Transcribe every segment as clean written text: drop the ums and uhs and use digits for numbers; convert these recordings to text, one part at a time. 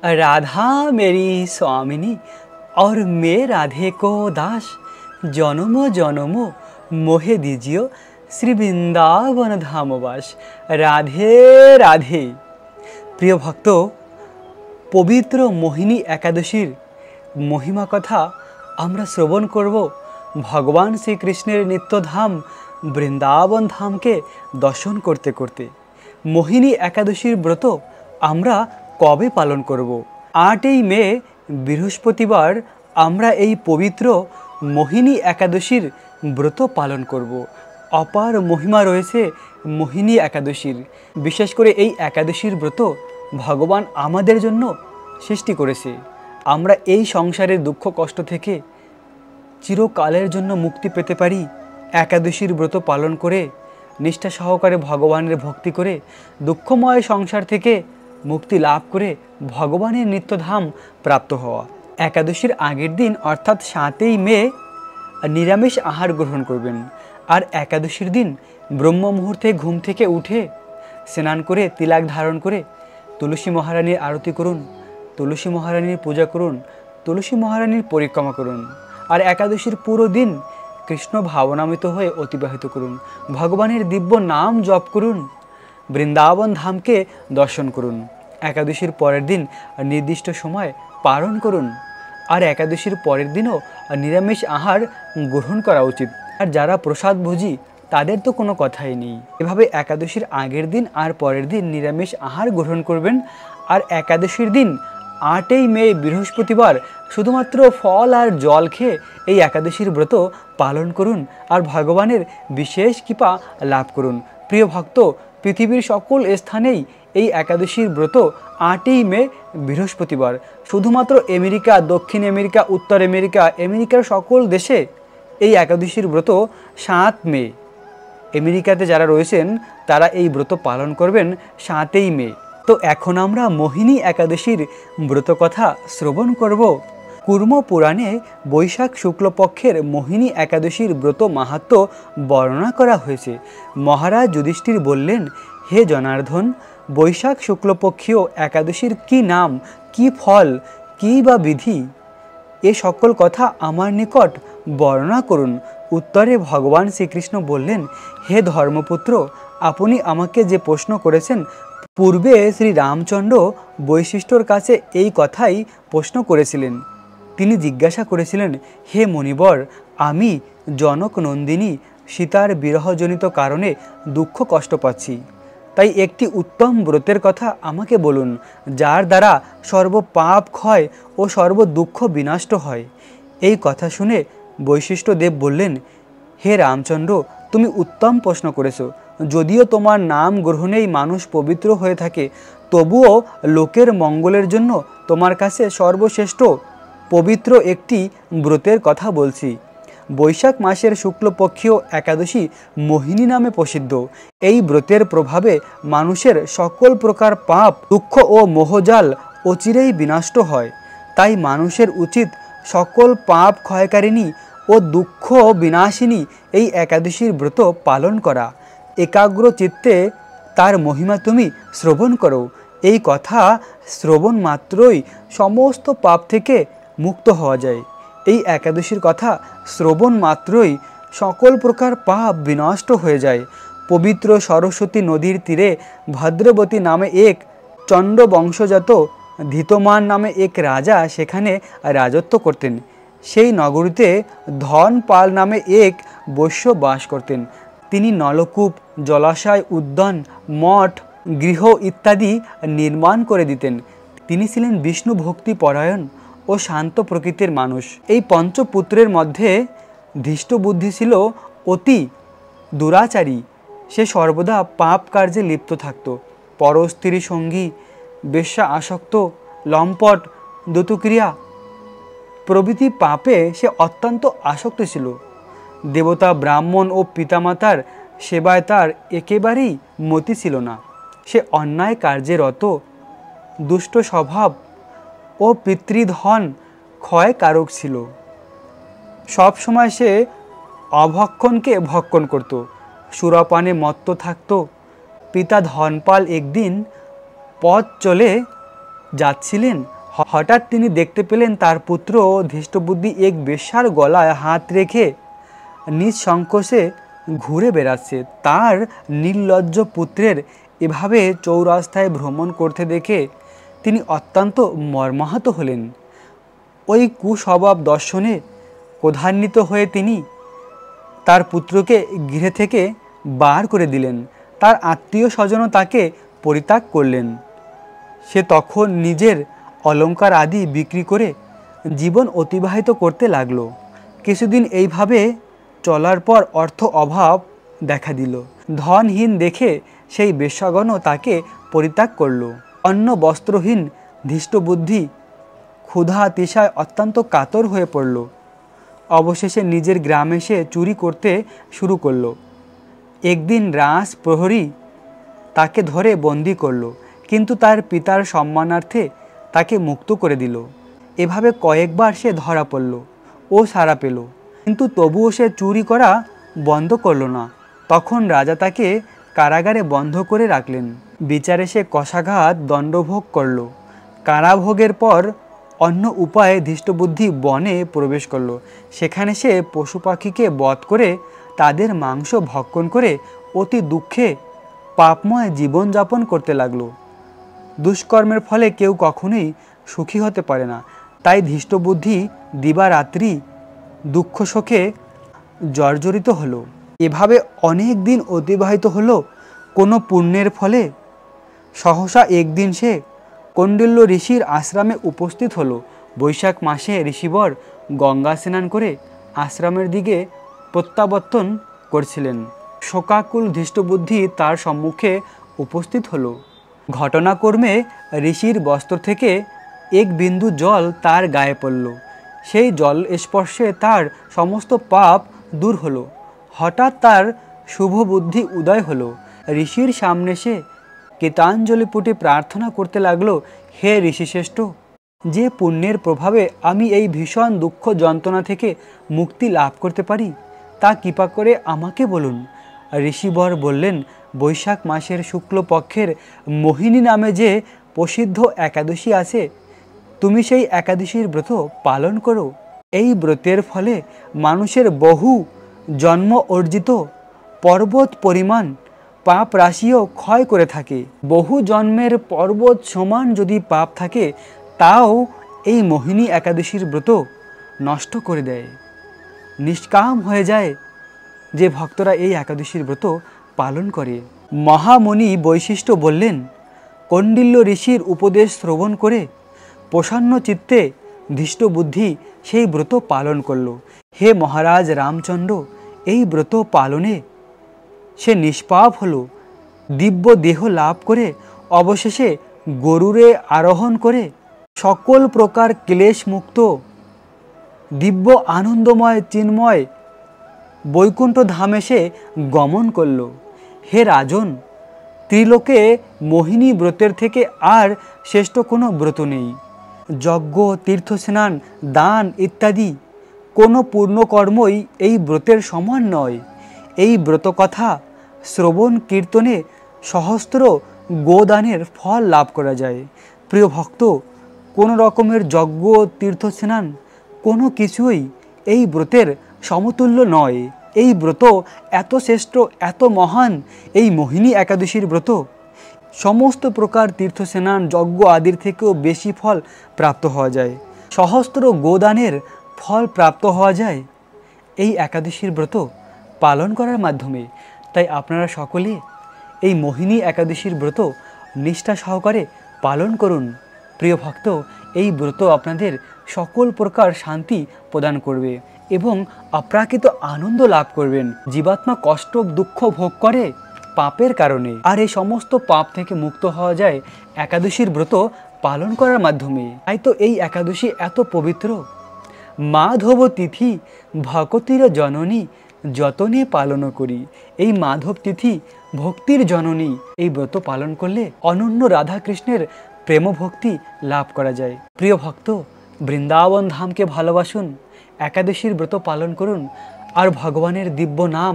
राधा मेरी स्वामिनी और मैं राधे को दास, जन्म जन्म मोहे दीजियो श्री বৃন্দাবন ধামবাস। রাধে রাধে। প্রিয় ভক্ত, পবিত্র মোহিনী একাদশীর মহিমা কথা আমরা শ্রবণ করব ভগবান শ্রীকৃষ্ণের নিত্যধাম বৃন্দাবন ধামকে দর্শন করতে করতে। মোহিনী একাদশীর ব্রত আমরা কবে পালন করব? 8ই মে বৃহস্পতিবার আমরা এই পবিত্র মোহিনী একাদশীর ব্রত পালন করব। অপার মহিমা রয়েছে মোহিনী একাদশীর। বিশেষ করে এই একাদশীর ব্রত ভগবান আমাদের জন্য সৃষ্টি করেছে। আমরা এই সংসারের দুঃখ কষ্ট থেকে চিরকালের জন্য মুক্তি পেতে পারি একাদশীর ব্রত পালন করে, নিষ্ঠা সহকারে ভগবানের ভক্তি করে, দুঃখময় সংসার থেকে মুক্তি লাভ করে ভগবানের নিত্যধাম প্রাপ্ত হওয়া। একাদশীর আগের দিন অর্থাৎ 7ই মে নিরামিষ আহার গ্রহণ করবেন। আর একাদশীর দিন ব্রহ্ম মুহূর্তে ঘুম থেকে উঠে স্নান করে তিলক ধারণ করে তুলসী মহারানীর আরতি করুন, তুলসী মহারানীর পূজা করুন, তুলসী মহারানীর পরিক্রমা করুন। আর একাদশীর পুরো দিন কৃষ্ণ ভাবনামিত হয়ে অতিবাহিত করুন, ভগবানের দিব্য নাম জপ করুন, বৃন্দাবন ধামকে দর্শন করুন। একাদশীর পরের দিন নির্দিষ্ট সময় পালন করুন। আর একাদশীর পরের দিনও নিরামিষ আহার গ্রহণ করা উচিত। আর যারা প্রসাদ ভোজী তাদের তো কোনো কথাই নেই। এভাবে একাদশীর আগের দিন আর পরের দিন নিরামিষ আহার গ্রহণ করবেন। আর একাদশীর দিন 8ই মে বৃহস্পতিবার শুধুমাত্র ফল আর জল খেয়ে এই একাদশীর ব্রত পালন করুন আর ভগবানের বিশেষ কৃপা লাভ করুন। প্রিয় ভক্ত, পৃথিবীর সকল স্থানেই এই একাদশীর ব্রত 8ই মে বৃহস্পতিবার। শুধুমাত্র আমেরিকা, দক্ষিণ আমেরিকা, উত্তর আমেরিকা, আমেরিকার সকল দেশে এই একাদশীর ব্রত 7 মে। আমেরিকাতে যারা রয়েছেন তারা এই ব্রত পালন করবেন 7ই মে। তো এখন আমরা মোহিনী একাদশীর ব্রত কথা শ্রবণ করব। কুর্ম পুরাণে বৈশাখ শুক্লপক্ষের মোহিনী একাদশীর ব্রত মাহাত্ম্য বর্ণনা করা হয়েছে। মহারাজ যুধিষ্ঠির বললেন, হে জনার্দন, বৈশাখ শুক্লপক্ষীয় একাদশীর কি নাম, কি ফল, কি বা বিধি, এ সকল কথা আমার নিকট বর্ণনা করুন। উত্তরে ভগবান শ্রীকৃষ্ণ বললেন, হে ধর্মপুত্র, আপনি আমাকে যে প্রশ্ন করেছেন, পূর্বে শ্রী রামচন্দ্র বৈশিষ্ট্যর কাছে এই কথাই প্রশ্ন করেছিলেন। তিনি জিজ্ঞাসা করেছিলেন, হে মণিবর, আমি জনক নন্দিনী সীতার বিরহজনিত কারণে দুঃখ কষ্ট পাচ্ছি, তাই একটি উত্তম ব্রতের কথা আমাকে বলুন, যার দ্বারা সর্ব পাপ ক্ষয় ও সর্ব দুঃখ বিনষ্ট হয়। এই কথা শুনে বৈশিষ্ট্য দেব বললেন, হে রামচন্দ্র, তুমি উত্তম প্রশ্ন করেছো। যদিও তোমার নাম গ্রহণেই মানুষ পবিত্র হয়ে থাকে, তবুও লোকের মঙ্গলের জন্য তোমার কাছে সর্বশ্রেষ্ঠ পবিত্র একটি ব্রতের কথা বলছি। বৈশাখ মাসের শুক্লপক্ষীয় একাদশী মোহিনী নামে প্রসিদ্ধ। এই ব্রতের প্রভাবে মানুষের সকল প্রকার পাপ, দুঃখ ও মোহজাল অচিরেই বিনষ্ট হয়। তাই মানুষের উচিত সকল পাপ ক্ষয়কারিণী ও দুঃখ বিনাশিনী এই একাদশীর ব্রত পালন করা। একাগ্র চিত্তে তার মহিমা তুমি শ্রবণ করো। এই কথা শ্রবণ মাত্রই সমস্ত পাপ থেকে মুক্ত হওয়া যায়। এই একাদশীর কথা শ্রবণ মাত্রই সকল প্রকার পাপ বিনষ্ট হয়ে যায়। পবিত্র সরস্বতী নদীর তীরে ভদ্রবতী নামে এক চণ্ড বংশজাত ধিতমান নামে এক রাজা সেখানে রাজত্ব করতেন। সেই নগরীতে ধনপাল নামে এক বৈশ্য বাস করতেন। তিনি নলকূপ, জলাশয়, উদ্যান, মঠ, গৃহ ইত্যাদি নির্মাণ করে দিতেন। তিনি ছিলেন বিষ্ণু ভক্তি পরায়ণ ও শান্ত প্রকৃতির মানুষ। এই পঞ্চপুত্রের মধ্যে ধৃষ্টবুদ্ধি ছিল অতি দুরাচারী। সে সর্বদা পাপ কার্যে লিপ্ত থাকত। পরস্ত্রী সঙ্গী, বেশ্যা আসক্ত, লম্পট, দতুক্রিয়া প্রভৃতি পাপে সে অত্যন্ত আসক্ত ছিল। দেবতা, ব্রাহ্মণ ও পিতামাতার সেবায় তার একেবারেই মতি ছিল না। সে অন্যায় কার্যে রত, দুষ্ট স্বভাব ও পিতৃধন ক্ষয়কারক ছিল। সবসময় সে অভক্ষণকে ভক্ষণ করত, সুরাপানে মত্ত থাকত। পিতা ধনপাল একদিন পথ চলে যাচ্ছিলেন হঠাৎ তিনি দেখতে পেলেন তার পুত্র ধৃষ্টবুদ্ধি এক বেশ্যার গলায় হাত রেখে নিজ সংকোচে ঘুরে বেড়াচ্ছে। তার নির্লজ্জ পুত্রের এভাবে চৌরাস্তায় ভ্রমণ করতে দেখে তিনি অত্যন্ত মর্মাহত হলেন। ওই কুস্বভাব দর্শনে ক্রোধান্বিত হয়ে তিনি তার পুত্রকে গৃহ থেকে বার করে দিলেন। তার আত্মীয় স্বজনও তাকে পরিত্যাগ করলেন। সে তখন নিজের অলংকার আদি বিক্রি করে জীবন অতিবাহিত করতে লাগলো। কিছুদিন এইভাবে চলার পর অর্থ অভাব দেখা দিল। ধনহীন দেখে সেই বেশ্যাগণও তাকে পরিত্যাগ করল। অন্ন বস্ত্রহীন ধৃষ্টবুদ্ধি ক্ষুধা তৃষায় অত্যন্ত কাতর হয়ে পড়ল। অবশেষে নিজের গ্রামে সে চুরি করতে শুরু করলো। একদিন রাজ প্রহরী তাকে ধরে বন্দি করলো, কিন্তু তার পিতার সম্মানার্থে তাকে মুক্ত করে দিল। এভাবে কয়েকবার সে ধরা পড়ল ও ছাড়া পেল, কিন্তু তবুও সে চুরি করা বন্ধ করলো না। তখন রাজা তাকে কারাগারে বন্ধ করে রাখলেন। বিচারে সে কষাঘাত দণ্ডভোগ করল। কারাভোগের পর অন্য উপায়ে ধৃষ্টবুদ্ধি বনে প্রবেশ করল। সেখানে সে পশু পাখিকে বধ করে তাদের মাংস ভক্ষণ করে অতি দুঃখে পাপময় জীবনযাপন করতে লাগলো। দুষ্কর্মের ফলে কেউ কখনোই সুখী হতে পারে না, তাই ধৃষ্টবুদ্ধি দিবারাত্রি দুঃখ শোকে জর্জরিত হলো। এভাবে অনেক দিন অতিবাহিত হলো। কোনো পুণ্যের ফলে সহসা একদিন সে কৌণ্ডিল্য ঋষির আশ্রমে উপস্থিত হলো। বৈশাখ মাসে ঋষিবর গঙ্গা স্নান করে আশ্রমের দিকে প্রত্যাবর্তন করছিলেন। শোকাকুল ধৃষ্টবুদ্ধি তার সম্মুখে উপস্থিত হলো। ঘটনাক্রমে ঋষির বস্ত্র থেকে এক বিন্দু জল তার গায়ে পড়ল। সেই জল স্পর্শে তার সমস্ত পাপ দূর হলো। হঠাৎ তার শুভ বুদ্ধি উদয় হলো। ঋষির সামনে সে কৃতাঞ্জলি পুটে প্রার্থনা করতে লাগলো, হে ঋষিশ্রেষ্ঠ, যে পুণ্যের প্রভাবে আমি এই ভীষণ দুঃখ যন্ত্রণা থেকে মুক্তি লাভ করতে পারি তা কৃপা করে আমাকে বলুন। ঋষিবর বললেন, বৈশাখ মাসের শুক্লপক্ষের মোহিনী নামে যে প্রসিদ্ধ একাদশী আছে, তুমি সেই একাদশীর ব্রত পালন করো। এই ব্রতের ফলে মানুষের বহু জন্ম অর্জিত পর্বত পরিমাণ পাপ রাশিও ক্ষয় করে থাকে। বহু জন্মের পর্বত সমান যদি পাপ থাকে তাও এই মোহিনী একাদশীর ব্রত নষ্ট করে দেয়। নিষ্কাম হয়ে যায় যে ভক্তরা এই একাদশীর ব্রত পালন করে। মহামণি বৈশিষ্ট্য বললেন, কৌণ্ডিল্য ঋষির উপদেশ শ্রবণ করে প্রসন্ন চিত্তে ধৃষ্টবুদ্ধি সেই ব্রত পালন করল। হে মহারাজ রামচন্দ্র, এই ব্রত পালনে সে নিষ্পাপ হলো। দিব্য দেহ লাভ করে অবশেষে গরুরে আরোহণ করে সকল প্রকার ক্লেশ মুক্ত দিব্য আনন্দময় চিন্ময় বৈকুণ্ঠ ধামে সে গমন করল। হে রাজন, ত্রিলোকে মোহিনী ব্রতের থেকে আর শ্রেষ্ঠ কোনো ব্রত নেই। যজ্ঞ, তীর্থস্নান, দান ইত্যাদি কোনো পূর্ণকর্মই এই ব্রতের সমান নয়। এই ব্রত কথা শ্রবণ কীর্তনে সহস্র গোদানের ফল লাভ করা যায়। প্রিয় ভক্ত, কোনো রকমের যজ্ঞ, তীর্থস্নান কোনো কিছুই এই ব্রতের সমতুল্য নয়। এই ব্রত এত শ্রেষ্ঠ, এত মহান, এই মোহিনী একাদশীর ব্রত সমস্ত প্রকার তীর্থস্নান, যজ্ঞ আদির থেকেও বেশি ফল প্রাপ্ত হওয়া যায়। সহস্র গোদানের ফল প্রাপ্ত হওয়া যায় এই একাদশীর ব্রত পালন করার মাধ্যমে। তাই আপনারা সকলে এই মোহিনী একাদশীর ব্রত নিষ্ঠা সহকারে পালন করুন। প্রিয় ভক্ত, এই ব্রত আপনাদের সকল প্রকার শান্তি প্রদান করবে এবং অপ্রাকৃত আনন্দ লাভ করবেন। জীবাত্মা কষ্ট দুঃখ ভোগ করে পাপের কারণে, আর এই সমস্ত পাপ থেকে মুক্ত হওয়া যায় একাদশীর ব্রত পালন করার মাধ্যমে। তাই তো এই একাদশী এত পবিত্র। মাধব তিথি ভকতির জননী যতনে পালন করি। এই মাধব তিথি ভক্তির জননী। এই ব্রত পালন করলে অনন্য রাধাকৃষ্ণের প্রেম ভক্তি লাভ করা যায়। প্রিয় ভক্ত, বৃন্দাবন ধামকে ভালোবাসুন, একাদশীর ব্রত পালন করুন, আর ভগবানের দিব্য নাম,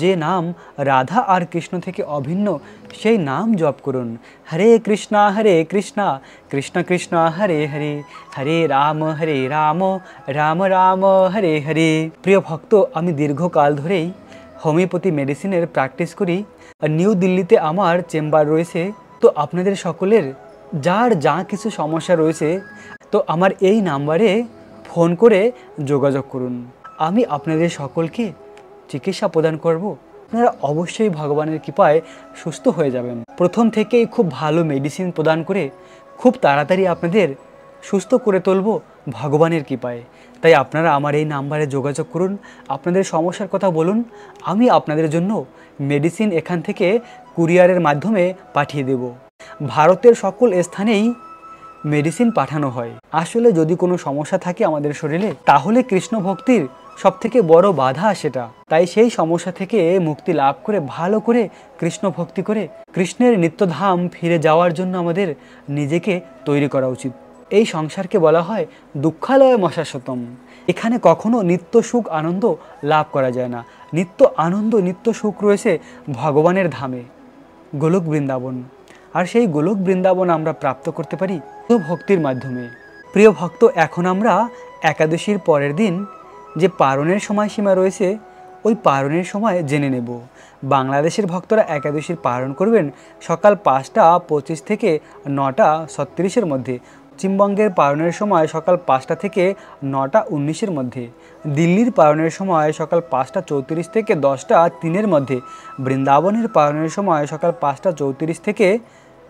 যে নাম রাধা আর কৃষ্ণ থেকে অভিন্ন, সেই নাম জপ করুন। হরে কৃষ্ণা কৃষ্ণ কৃষ্ণ হরে হরে, হরে রাম রাম রাম হরে হরে। প্রিয় ভক্ত, আমি দীর্ঘকাল ধরেই হোমিওপ্যাথি মেডিসিনের প্র্যাকটিস করি। আর নিউ দিল্লিতে আমার চেম্বার রয়েছে। তো আপনাদের সকলের যার যা কিছু সমস্যা রয়েছে, তো আমার এই নাম্বারে ফোন করে যোগাযোগ করুন। আমি আপনাদের সকলকে চিকিৎসা প্রদান করব। আপনারা অবশ্যই ভগবানের কৃপায় সুস্থ হয়ে যাবেন। প্রথম থেকেই খুব ভালো মেডিসিন প্রদান করে খুব তাড়াতাড়ি আপনাদের সুস্থ করে তুলব ভগবানের কৃপায়। তাই আপনারা আমার এই নাম্বারে যোগাযোগ করুন, আপনাদের সমস্যার কথা বলুন। আমি আপনাদের জন্য মেডিসিন এখান থেকে কুরিয়ারের মাধ্যমে পাঠিয়ে দেব। ভারতের সকল স্থানেই মেডিসিন পাঠানো হয়। আসলে যদি কোনো সমস্যা থাকে আমাদের শরীরে, তাহলে কৃষ্ণ ভক্তির সবথেকে বড় বাধা সেটা। তাই সেই সমস্যা থেকে মুক্তি লাভ করে ভালো করে কৃষ্ণ ভক্তি করে কৃষ্ণের নিত্যধাম ফিরে যাওয়ার জন্য আমাদের নিজেকে তৈরি করা উচিত। এই সংসারকে বলা হয় দুঃখালয় মশাশতম। এখানে কখনো নিত্য সুখ আনন্দ লাভ করা যায় না। নিত্য আনন্দ নিত্য সুখ রয়েছে ভগবানের ধামে, গোলক বৃন্দাবন। আর সেই গোলক বৃন্দাবন আমরা প্রাপ্ত করতে পারি ভক্তির মাধ্যমে। প্রিয় ভক্ত, এখন আমরা একাদশীর পরের দিন যে পারণের সময়সীমা রয়েছে, ওই পারণের সময় জেনে নেব। বাংলাদেশের ভক্তরা একাদশীর পালন করবেন সকাল 5টা 25 থেকে 9টা 36-এর মধ্যে। পশ্চিমবঙ্গের পালনের সময় সকাল 5টা থেকে 9টা 19-এর মধ্যে। দিল্লির পালনের সময় সকাল 5টা 34 থেকে 10টা 3-এর মধ্যে। বৃন্দাবনের পালনের সময় সকাল 5টা 34 থেকে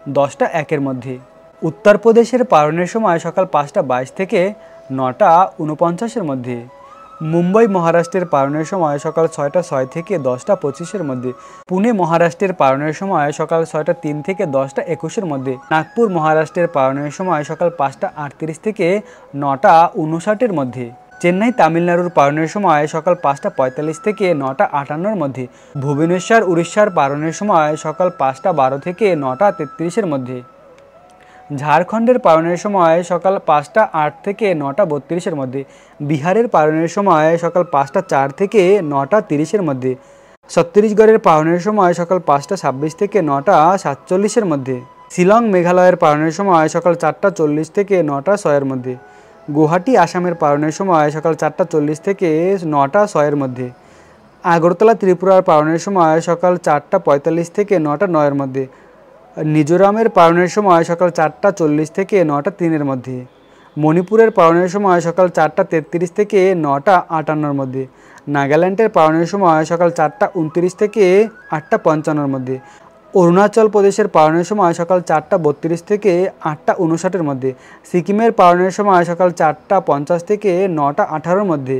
10টা 1-এর মধ্যে। উত্তরপ্রদেশের পালনের সময় সকাল 5টা 22 থেকে 9টা 49-এর মধ্যে। মুম্বাই মহারাষ্ট্রের পালনের সময় সকাল 6টা 6 থেকে 10টা 25-এর মধ্যে। পুনে মহারাষ্ট্রের পালনের সময় সকাল 6টা 3 থেকে 10টা 21-এর মধ্যে। নাগপুর মহারাষ্ট্রের পালনের সময় সকাল 5টা 38 থেকে 9টা 59-এর মধ্যে। চেন্নাই তামিলনাড়ুর পালনের সময় সকাল 5টা 45 থেকে 9টা 58-এর মধ্যে। ভুবনেশ্বর উড়িষ্যার পালনের সময় সকাল 5টা 12 থেকে 9টা 33-এর মধ্যে। ঝাড়খণ্ডের পালনের সময় সকাল 5টা 8 থেকে 9টা 32-এর মধ্যে। বিহারের পালনের সময় সকাল 5টা 4 থেকে 9টা 30-এর মধ্যে। ছত্তিশগড়ের পালনের সময় সকাল 5টা 26 থেকে 9টা 47-এর মধ্যে। শিলং মেঘালয়ের পালনের সময় সকাল 4টা 40 থেকে 9টা 6-এর মধ্যে। গুয়াহাটি আসামের পালনের সময় সকাল 4টা 40 থেকে 9টা 6-এর মধ্যে। আগরতলা ত্রিপুরার পালনের সময় সকাল 4টা 45 থেকে 9টা 9-এর মধ্যে। মিজোরামের পালনের সময় সকাল 4টা 40 থেকে 9টা 3-এর মধ্যে। মণিপুরের পালনের সময় সকাল 4টা 33 থেকে 9টা 58-এর মধ্যে। নাগাল্যান্ডের পালনের সময় সকাল 4টা 29 থেকে 8টা 55-এর মধ্যে। অরুণাচল প্রদেশের পালনের সময় সকাল 4টা 32 থেকে 8টা 59-এর মধ্যে। সিকিমের পালনের সময় সকাল 4টা 50 থেকে 9টা 18-এর মধ্যে।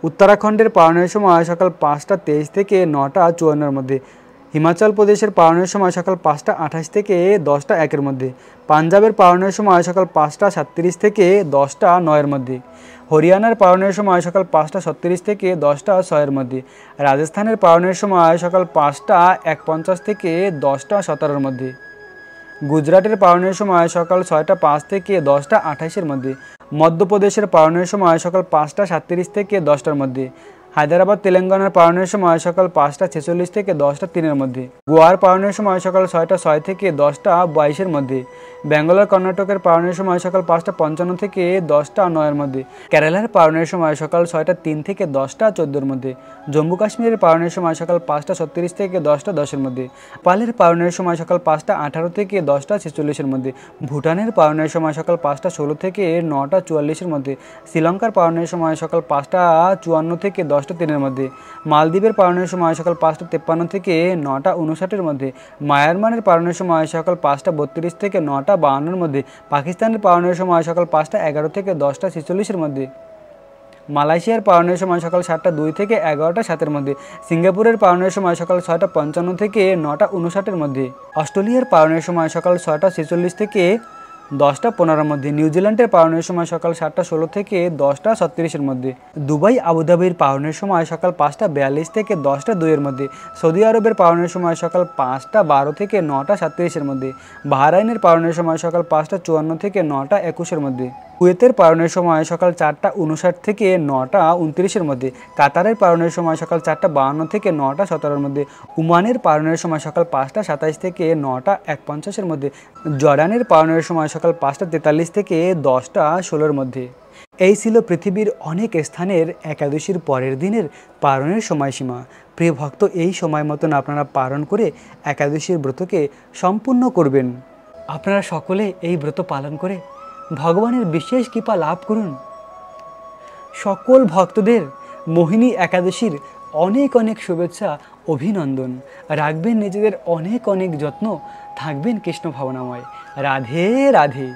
উত্তরাখণ্ডের পালনের সময় সকাল 5টা 23 থেকে 9টা 54-এর মধ্যে। হিমাচল প্রদেশের পালনের সময় সকাল 5টা 28 থেকে 10টা 1-এর মধ্যে। পাঞ্জাবের পালনের সময় সকাল 5টা 37 থেকে 10টা 9-এর মধ্যে। হরিয়ানার পালনের সময় সকাল 5টা 36 থেকে 10টা 6-এর মধ্যে। রাজস্থানের পালনের সময় সকাল 5টা 51 থেকে 10টা 17-এর মধ্যে। গুজরাটের পালনের সময় সকাল 6টা 5 থেকে 10টা 28-এর মধ্যে। মধ্যপ্রদেশের পালনের সময় সকাল 5টা 37 থেকে 10টার মধ্যে। হায়দ্রাবাদ তেলেঙ্গানার পালনের সময় সকাল 5টা 46 থেকে 10টা 3-এর মধ্যে। গোয়ার পালনের সময় সকাল 6টা 6 থেকে 10টা 22-এর মধ্যে। ব্যাঙ্গালোর কর্ণাটকের পালনের সময় সকাল 5টা 55 থেকে 10টা 9-এর মধ্যে। কেরালার পালনের সময় সকাল 6টা 3 থেকে 10টা 14-এর মধ্যে। জম্মু কাশ্মীরের পালনের সময় সকাল 5টা 36 থেকে 10টা 10-এর মধ্যে। নেপালের পালনের সময় সকাল 5টা 18 থেকে 10টা 46-এর মধ্যে। ভুটানের পালনের সময় সকাল 5টা 16 থেকে 9টা 44-এর মধ্যে। শ্রীলঙ্কার পালনের সময় সকাল 5টা 54 থেকে 10টা 3-এর মধ্যে। মালদ্বীপের পালনের সময় সকাল 5টা 53 থেকে 9টা 59-এর মধ্যে। মায়ানমারের পালনের সময় সকাল 5টা 32 থেকে 9টা 52-এর মধ্যে। পাকিস্তানের পালনের সময় সকাল 5টা 11 থেকে 10টা 46-এর মধ্যে। মালয়েশিয়ার পালনের সময় সকাল 7টা 2 থেকে 11টা 7-এর মধ্যে। সিঙ্গাপুরের পালনের সময় সকাল 6টা 55 থেকে 9টা 59-এর মধ্যে। অস্ট্রেলিয়ার পালনের সময় সকাল 6টা 46 থেকে 10টা 15-এর মধ্যে। নিউজিল্যান্ডের পালনের সময় সকাল 7টা 16 থেকে 10টা 36-এর মধ্যে। দুবাই আবুধাবির পালনের সময় সকাল 5টা 42 থেকে 10টা 2-এর মধ্যে। সৌদি আরবের পালনের সময় সকাল 5টা 12 থেকে 9টা 37-এর মধ্যে। বাহরাইনের পালনের সময় সকাল 5টা 54 থেকে 9টা 21-এর মধ্যে। কুয়েতের পালনের সময় সকাল 4:59 থেকে 9:29-এর মধ্যে, কাতারের পালনের সময় সকাল 4:52 থেকে 9:17-এর মধ্যে, ওমানের পালনের সময় সকাল 5:27 থেকে 9:51-এর মধ্যে, জর্ডানের পালনের সময় সকাল 5:43 থেকে 10:16-এর মধ্যে। এই ছিল পৃথিবীর অনেক স্থানের একাদশীর পরের দিনের পালনের সময়সীমা। প্রিয় ভক্ত, এই সময় মতন আপনারা পালন করে একাদশীর ব্রতকে সম্পূর্ণ করবেন। আপনারা সকলে এই ব্রত পালন করে ভগবানের বিশেষ কৃপা লাভ করুন। সকল ভক্তদের মোহিনী একাদশীর অনেক অনেক শুভেচ্ছা, অভিনন্দন। রাখবেন নিজেদের অনেক অনেক যত্ন, থাকবেন কৃষ্ণ ভাবনাময়। রাধে রাধে।